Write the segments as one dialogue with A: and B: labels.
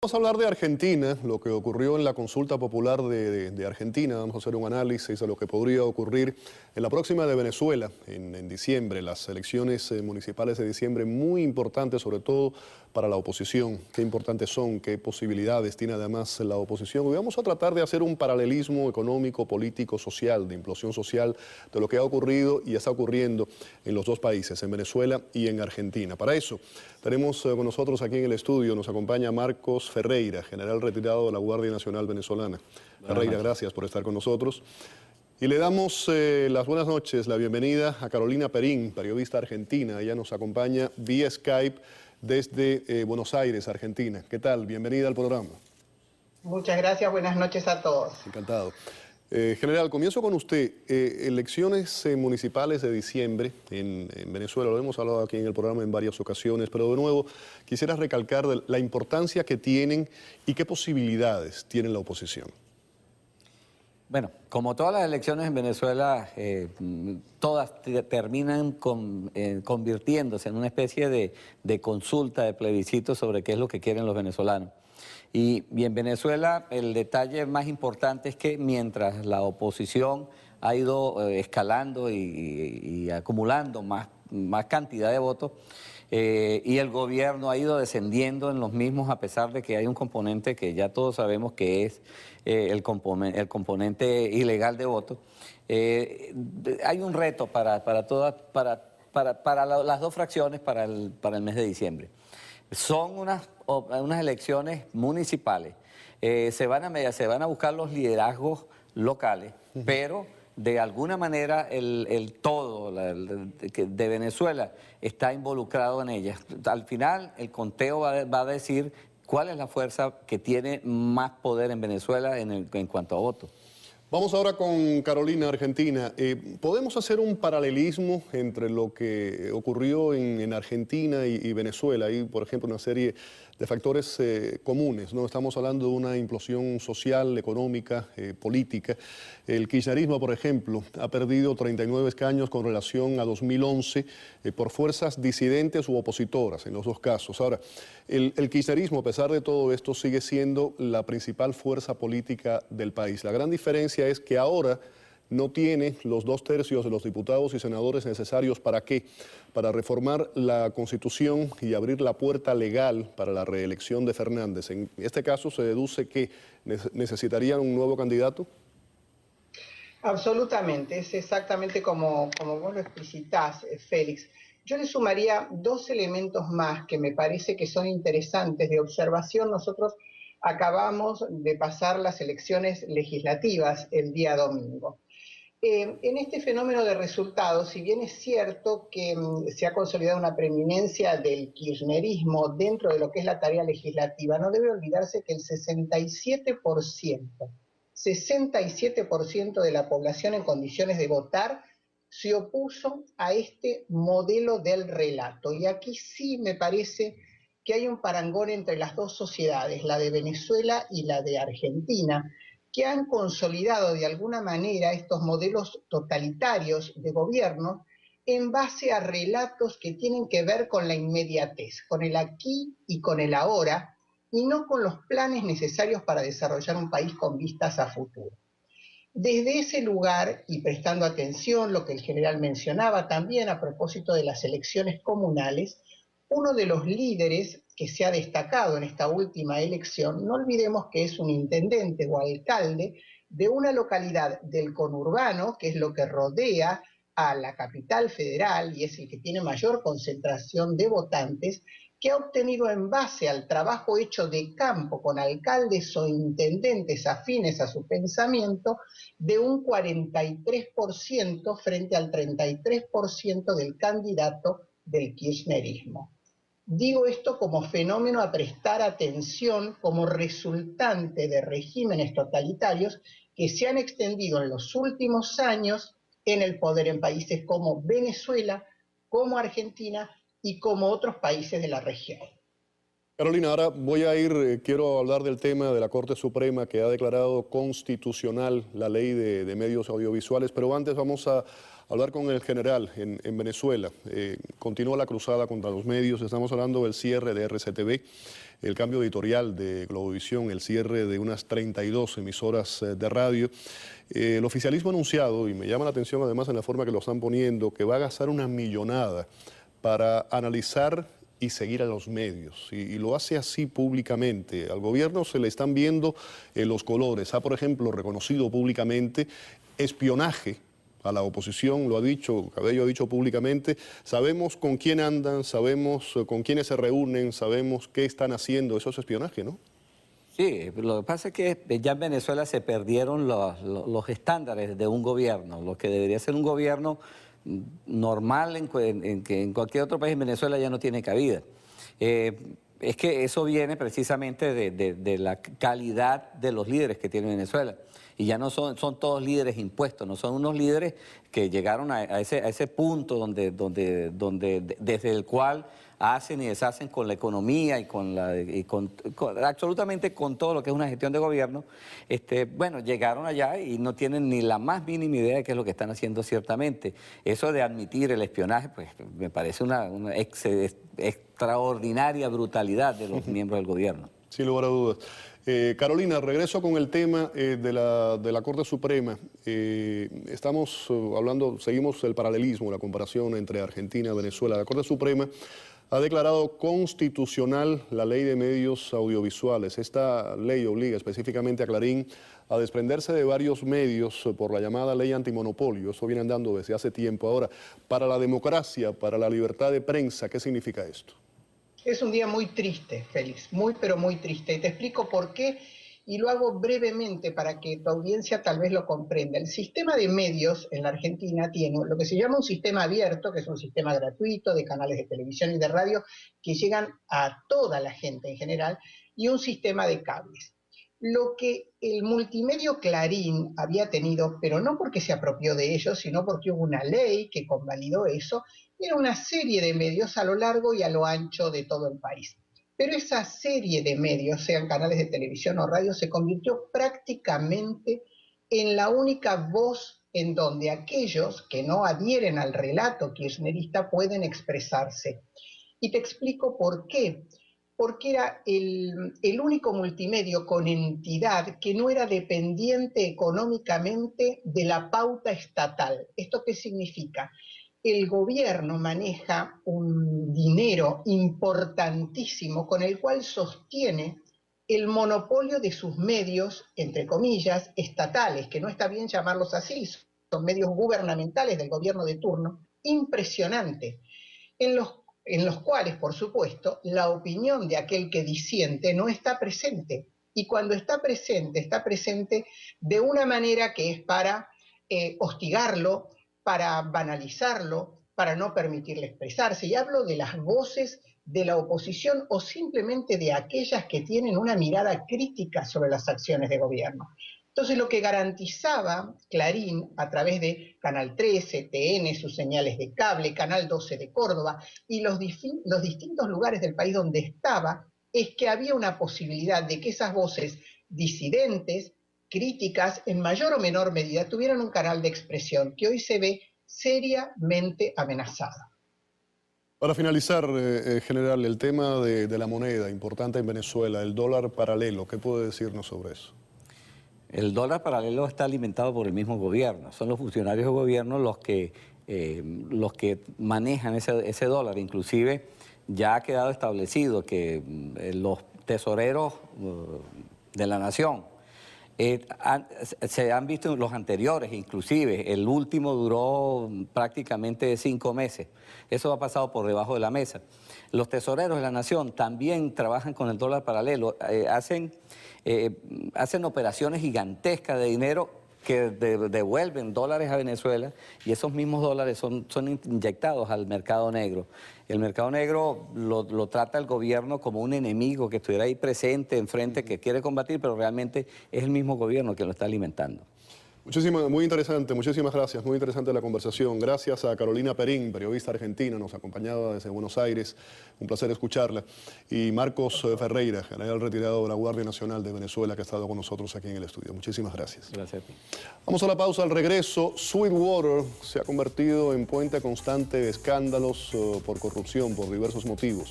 A: Vamos a hablar de Argentina, lo que ocurrió en la consulta popular de Argentina. Vamos a hacer un análisis de lo que podría ocurrir en la próxima de Venezuela, en diciembre. Las elecciones municipales de diciembre, muy importantes, sobre todo para la oposición. Qué importantes son, qué posibilidades tiene además la oposición. Y vamos a tratar de hacer un paralelismo económico, político, social, de implosión social, de lo que ha ocurrido y está ocurriendo en los dos países, en Venezuela y en Argentina. Para eso, tenemos con nosotros aquí en el estudio, nos acompaña Marcos Ferreira, general retirado de la Guardia Nacional Venezolana. Ferreira, gracias por estar con nosotros. Y le damos las buenas noches, la bienvenida a Carolina Perín, periodista argentina. Ella nos acompaña vía Skype desde Buenos Aires, Argentina. ¿Qué tal? Bienvenida al programa.
B: Muchas gracias, buenas noches a todos.
A: Encantado. General, comienzo con usted. Elecciones municipales de diciembre en Venezuela, lo hemos hablado aquí en el programa en varias ocasiones, pero de nuevo quisiera recalcar la importancia que tienen y qué posibilidades tiene la oposición.
C: Bueno, como todas las elecciones en Venezuela, todas terminan convirtiéndose en una especie de consulta, de plebiscito sobre qué es lo que quieren los venezolanos. Y en Venezuela el detalle más importante es que mientras la oposición ha ido escalando y acumulando más cantidad de votos, y el gobierno ha ido descendiendo en los mismos, a pesar de que hay un componente que ya todos sabemos que es el componente ilegal de votos. Hay un reto para las dos fracciones para el mes de diciembre. Son unas elecciones municipales. Se van a buscar los liderazgos locales, pero de alguna manera el todo de Venezuela está involucrado en ellas. Al final el conteo va a decir cuál es la fuerza que tiene más poder en Venezuela en cuanto a votos.
A: Vamos ahora con Carolina, Argentina. ¿Podemos hacer un paralelismo entre lo que ocurrió en Argentina y Venezuela? Hay, por ejemplo, una serie de factores comunes, ¿no? Estamos hablando de una implosión social, económica, política. El kirchnerismo, por ejemplo, ha perdido 39 escaños con relación a 2011 por fuerzas disidentes u opositoras, en los dos casos. Ahora, el kirchnerismo, a pesar de todo esto, sigue siendo la principal fuerza política del país. La gran diferencia es que ahora no tiene los 2/3 de los diputados y senadores necesarios. ¿Para qué? Para reformar la Constitución y abrir la puerta legal para la reelección de Fernández. En este caso se deduce que necesitarían un nuevo candidato.
B: Absolutamente, es exactamente como vos lo explicitás, Félix. Yo le sumaría dos elementos más que me parece que son interesantes de observación. Nosotros acabamos de pasar las elecciones legislativas el día domingo. En este fenómeno de resultados, si bien es cierto que se ha consolidado una preeminencia del kirchnerismo dentro de lo que es la tarea legislativa, no debe olvidarse que el 67% de la población en condiciones de votar se opuso a este modelo del relato. Y aquí sí me parece que hay un parangón entre las dos sociedades, la de Venezuela y la de Argentina, que han consolidado de alguna manera estos modelos totalitarios de gobierno en base a relatos que tienen que ver con la inmediatez, con el aquí y con el ahora, y no con los planes necesarios para desarrollar un país con vistas a futuro. Desde ese lugar, y prestando atención lo que el general mencionaba también a propósito de las elecciones comunales, uno de los líderes que se ha destacado en esta última elección, no olvidemos que es un intendente o alcalde de una localidad del conurbano, que es lo que rodea a la capital federal y es el que tiene mayor concentración de votantes, que ha obtenido en base al trabajo hecho de campo con alcaldes o intendentes afines a su pensamiento, de un 43% frente al 33% del candidato del kirchnerismo. Digo esto como fenómeno a prestar atención como resultante de regímenes totalitarios que se han extendido en los últimos años en el poder en países como Venezuela, como Argentina y como otros países de la región.
A: Carolina, ahora quiero hablar del tema de la Corte Suprema que ha declarado constitucional la ley de medios audiovisuales, pero antes vamos a hablar con el general en Venezuela. Continúa la cruzada contra los medios, estamos hablando del cierre de RCTV. el cambio editorial de Globovisión, el cierre de unas 32 emisoras de radio. El oficialismo ha anunciado, y me llama la atención además en la forma que lo están poniendo, que va a gastar una millonada para analizar y seguir a los medios, y lo hace así públicamente. Al gobierno se le están viendo los colores. Ha, por ejemplo, reconocido públicamente espionaje a la oposición, lo ha dicho, Cabello ha dicho públicamente. Sabemos con quién andan, sabemos con quiénes se reúnen, sabemos qué están haciendo. Eso es espionaje, ¿no?
C: Sí, lo que pasa es que ya en Venezuela se perdieron los estándares de un gobierno, lo que debería ser un gobierno normal en cualquier otro país. En Venezuela ya no tiene cabida. Es que eso viene precisamente de la calidad de los líderes que tiene Venezuela. Y ya no son todos líderes impuestos, no son unos líderes que llegaron a ese punto desde el cual hacen y deshacen con la economía y absolutamente con todo lo que es una gestión de gobierno. Bueno, llegaron allá y no tienen ni la más mínima idea de qué es lo que están haciendo ciertamente. Eso de admitir el espionaje, pues me parece una extraordinaria brutalidad de los miembros del gobierno.
A: Sin lugar a dudas. Carolina, regreso con el tema de la Corte Suprema. Estamos hablando, seguimos el paralelismo, la comparación entre Argentina y Venezuela. La Corte Suprema ha declarado constitucional la ley de medios audiovisuales. Esta ley obliga específicamente a Clarín a desprenderse de varios medios por la llamada ley antimonopolio. Eso viene andando desde hace tiempo. Ahora, para la democracia, para la libertad de prensa, ¿qué significa esto?
B: Es un día muy triste, Félix, muy pero muy triste. Y te explico por qué, y lo hago brevemente para que tu audiencia tal vez lo comprenda. El sistema de medios en la Argentina tiene lo que se llama un sistema abierto, que es un sistema gratuito de canales de televisión y de radio que llegan a toda la gente en general, y un sistema de cables. Lo que el multimedio Clarín había tenido, pero no porque se apropió de ellos, sino porque hubo una ley que convalidó eso, era una serie de medios a lo largo y a lo ancho de todo el país. Pero esa serie de medios, sean canales de televisión o radio, se convirtió prácticamente en la única voz en donde aquellos que no adhieren al relato kirchnerista pueden expresarse. Y te explico por qué. Porque era el único multimedio con entidad que no era dependiente económicamente de la pauta estatal. ¿Esto qué significa? El gobierno maneja un dinero importantísimo con el cual sostiene el monopolio de sus medios, entre comillas, estatales, que no está bien llamarlos así, son medios gubernamentales del gobierno de turno, impresionante, en los cuales, por supuesto, la opinión de aquel que disiente no está presente. Y cuando está presente de una manera que es para hostigarlo, para banalizarlo, para no permitirle expresarse. Y hablo de las voces de la oposición o simplemente de aquellas que tienen una mirada crítica sobre las acciones de gobierno. Entonces, lo que garantizaba Clarín a través de Canal 13, TN, sus señales de cable, Canal 12 de Córdoba y los distintos lugares del país donde estaba, es que había una posibilidad de que esas voces disidentes, críticas, en mayor o menor medida, tuvieran un canal de expresión que hoy se ve seriamente amenazada.
A: Para finalizar, general, el tema de la moneda importante en Venezuela, el dólar paralelo, ¿qué puede decirnos sobre eso?
C: El dólar paralelo está alimentado por el mismo gobierno. Son los funcionarios del gobierno los que manejan ese dólar. Inclusive ya ha quedado establecido que los tesoreros de la nación se han visto los anteriores, inclusive el último duró prácticamente 5 meses. Eso ha pasado por debajo de la mesa. Los tesoreros de la nación también trabajan con el dólar paralelo, hacen operaciones gigantescas de dinero que devuelven dólares a Venezuela, y esos mismos dólares son inyectados al mercado negro. El mercado negro lo trata el gobierno como un enemigo que estuviera ahí presente, enfrente, que quiere combatir, pero realmente es el mismo gobierno que lo está alimentando.
A: Muy interesante, muchísimas gracias, muy interesante la conversación. Gracias a Carolina Perín, periodista argentina, nos acompañaba desde Buenos Aires, un placer escucharla. Y Marcos Ferreira, general retirado de la Guardia Nacional de Venezuela, que ha estado con nosotros aquí en el estudio. Muchísimas gracias.
C: Gracias a ti.
A: Vamos a la pausa. Al regreso, Sweetwater se ha convertido en puente constante de escándalos por corrupción, por diversos motivos.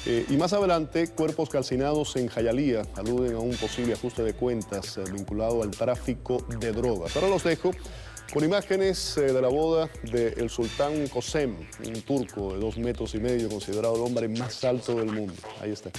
A: Y más adelante, cuerpos calcinados en Jayalía aluden a un posible ajuste de cuentas vinculado al tráfico de drogas. Ahora los dejo con imágenes de la boda del sultán Qasem, un turco de 2,5 metros, considerado el hombre más alto del mundo. Ahí está.